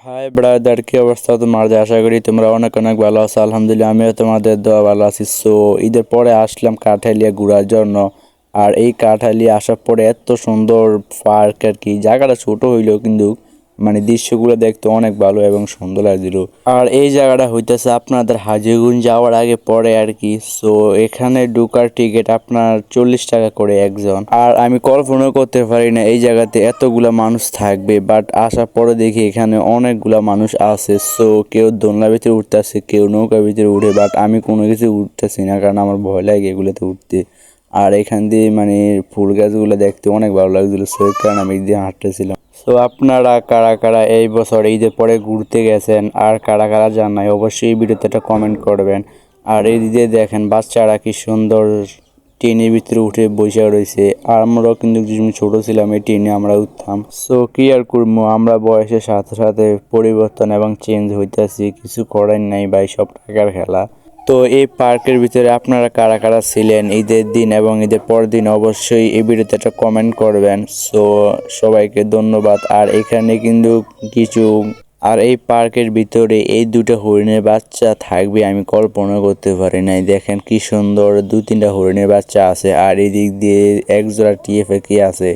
High brother, কি অবস্থা তোমাদের? আশা করি তোমরা অনেক অনেক ভালো আছো। আলহামদুলিল্লাহ, আমিও তোমাদের দোয়া ভালো আছি। সো ঈদের পরে আসলাম কাঠালিয়া ঘোরার জন্য। আর এই কাঠালিয়া আসার পরে এত সুন্দর পার্ক, আর কি জায়গাটা ছোট হইলেও কিন্তু মানে দৃশ্যগুলো দেখতে অনেক ভালো এবং সুন্দর লাগছিল। আর এই জায়গাটা হইতেছে আপনাদের হাজিগঞ্জ যাওয়ার আগে পরে আর কি। সো এখানে ঢোকার টিকিট আপনার 40 টাকা করে একজন। আর আমি কল্পনা করতে পারি না এই জায়গাতে এতগুলা মানুষ থাকবে, বাট আসার পরে দেখি এখানে অনেকগুলা মানুষ আছে। সো কেউ দোলনার ভিতরে উঠতেছে, কেউ নৌকার ভিতরে উঠে, বাট আমি কোনো কিছু উঠতেছি না কারণ আমার ভয় লাগে এগুলোতে উঠতে। আর এখান দিয়ে মানে ফুল গাছগুলো দেখতে অনেক ভালো লাগছিল, সো এই কারণে আমি দিয়ে হাঁটতেছিলাম। তো আপনারা কারা কারা এই বছর ঈদের পরে ঘুরতে গেছেন আর কারা কারা যান নাই, অবশ্যই এই ভিডিওতে একটা কমেন্ট করবেন। আর এই দিকে দেখেন বাচ্চারা কি সুন্দর ট্রেনের ভিতরে উঠে বসে রয়েছে। আর আমরাও কিন্তু যখন ছোট ছিলাম এই ট্রেনে আমরা উঠতাম। সো কি আর করবো, আমরা বয়সের সাথে সাথে পরিবর্তন এবং চেঞ্জ হইতেছি, কিছু করার নাই ভাই, সব টাকার খেলা। তো এই পার্কের ভিতরে আপনারা কারা কারা ছিলেন ঈদের দিন এবং ঈদের পরের দিন, অবশ্যই এই ভিডিওতে একটা কমেন্ট করবেন। সো সবাইকে ধন্যবাদ। আর এখানে কিন্তু কিছু আর এই পার্কের ভিতরে এই দুটো হরিণের বাচ্চা থাকবে আমি কল্পনা করতে পারি নাই। দেখেন কি সুন্দর 2-3টা হরিণের বাচ্চা আছে, আর এই দিক দিয়ে একজোড়া টিএফ কি আছে।